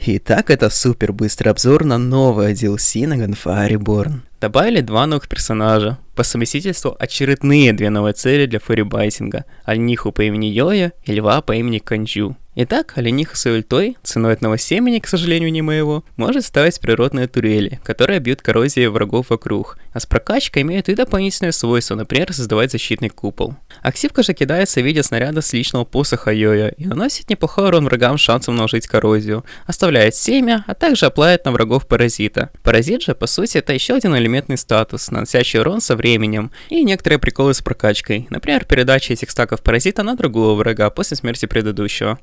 Итак, это супер быстрый обзор на новое DLC на Gunfire Reborn. Добавили два новых персонажа. По совместительству очередные две новые цели для фурибайтинга. Олениху по имени Йоя и льва по имени Канджу. Итак, олениха с ультой, ценой одного семени, к сожалению не моего, может ставить природные турели, которые бьют коррозией врагов вокруг, а с прокачкой имеют и дополнительное свойство, например, создавать защитный купол. Активка же кидается в виде снаряда с личного посоха Йоя и наносит неплохой урон врагам с шансом наложить коррозию, оставляет семя, а также оплавит на врагов паразита. Паразит же, по сути, это еще один элементный статус, наносящий урон со временем, и некоторые приколы с прокачкой, например, передача этих стаков паразита на другого врага после смерти предыдущего.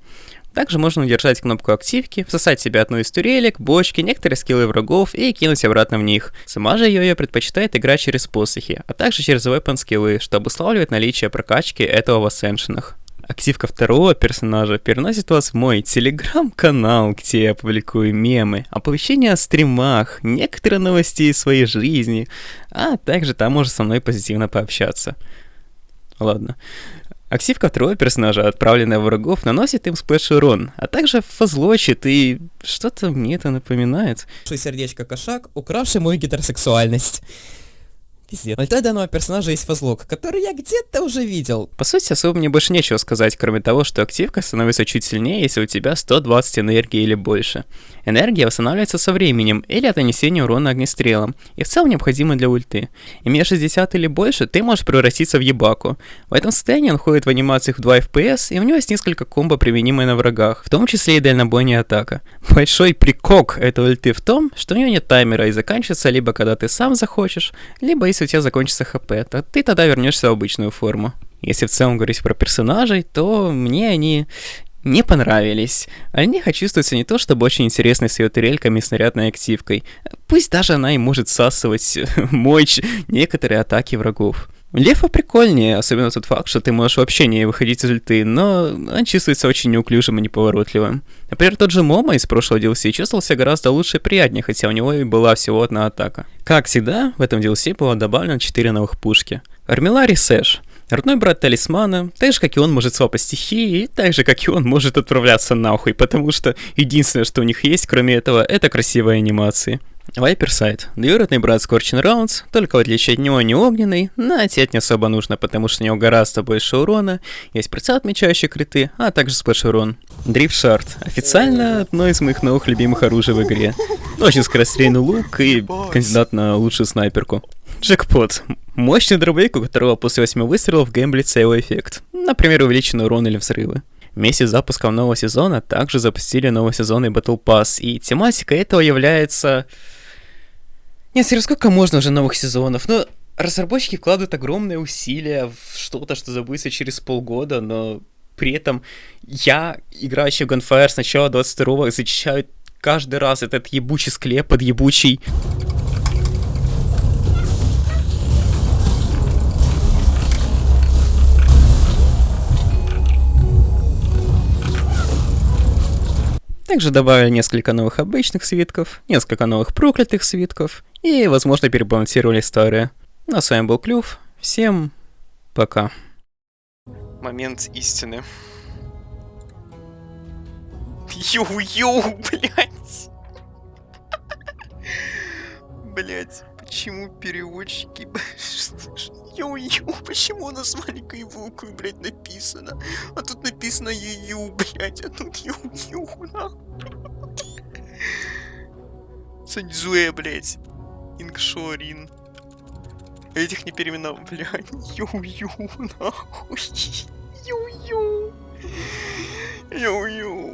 Также можно удержать кнопку активки, всосать в себя одну из турелек, бочки, некоторые скиллы врагов и кинуть обратно в них. Сама же Йоя предпочитает играть через посохи, а также через weapon скиллы, что обуславливает наличие прокачки этого в ассеншенах. Активка второго персонажа переносит вас в мой телеграм-канал, где я публикую мемы, оповещения о стримах, некоторые новости из своей жизни, а также там можно со мной позитивно пообщаться. Ладно. Активка второго персонажа, отправленная в врагов, наносит им сплэш-урон, а также фазлочит и что-то мне это напоминает. Сердечко кошак, укравший мою гетеросексуальность. Пиздец. Ульта данного персонажа есть фазлок, который я где-то уже видел. По сути, особо мне больше нечего сказать, кроме того, что активка становится чуть сильнее, если у тебя 120 энергии или больше. Энергия восстанавливается со временем или от нанесения урона огнестрелом, и в целом необходима для ульты. Имея 60 или больше, ты можешь превратиться в ебаку. В этом состоянии он ходит в анимациях в 2 FPS, и у него есть несколько комбо, применимые на врагах, в том числе и дальнобойная атака. Большой прикол этой ульты в том, что у нее нет таймера и заканчивается либо когда ты сам захочешь, либо если у тебя закончится хп, то ты тогда вернешься в обычную форму. Если в целом говорить про персонажей, то мне они не понравились. Олениха чувствуется не то чтобы очень интересной с ее турельками и снарядной активкой. Пусть даже она и может всасывать мощь некоторые атаки врагов. Лефа прикольнее, особенно тот факт, что ты можешь вообще не выходить из ульты, но он чувствуется очень неуклюжим и неповоротливым. Например, тот же Момо из прошлого DLC чувствовался гораздо лучше и приятнее, хотя у него и была всего одна атака. Как всегда, в этом DLC было добавлено 4 новых пушки. Армилари Сэш. Родной брат талисмана, так же как и он может свапать стихии, и так же как и он может отправляться нахуй, потому что единственное, что у них есть, кроме этого, это красивые анимации. Вайперсайд. Двоюродный брат Scorching Rounds, только в отличие от него не огненный, но отсеть не особо нужно, потому что у него гораздо больше урона, есть прицел, отмечающий криты, а также сплэш-урон. Дрифт Шард. Официально одно из моих новых любимых оружий в игре. Очень скорострельный лук и кандидат на лучшую снайперку. Джекпот. Мощный дробовик, у которого после 8 выстрелов геймблица его эффект. Например, увеличенный урон или взрывы. Вместе с запуском нового сезона также запустили новый сезон и Battle Pass, и тематика этого является... Нет, серьезно, сколько можно уже новых сезонов? Ну, разработчики вкладывают огромные усилия в что-то, что забудется через полгода, но при этом я, играющий в Gunfire с начала 22-го, зачищаю каждый раз этот ебучий склеп под ебучий... Также добавили несколько новых обычных свитков, несколько новых проклятых свитков и, возможно, перебалансировали старые. Ну а с вами был Клюв. Всем пока. Момент истины. Йоу-йоу, блядь. Блядь, почему переводчики... Йоу-йоу, почему у нас маленькой буквой, блядь, написано? А тут написано ю-ю, блядь, а тут ю-ю, нахуй. Саньцзуэ, блядь. Ингшорин. Этих не переименовал, блядь. Йоу-йоу, нахуй. Йоу-йоу. Йоу-йоу.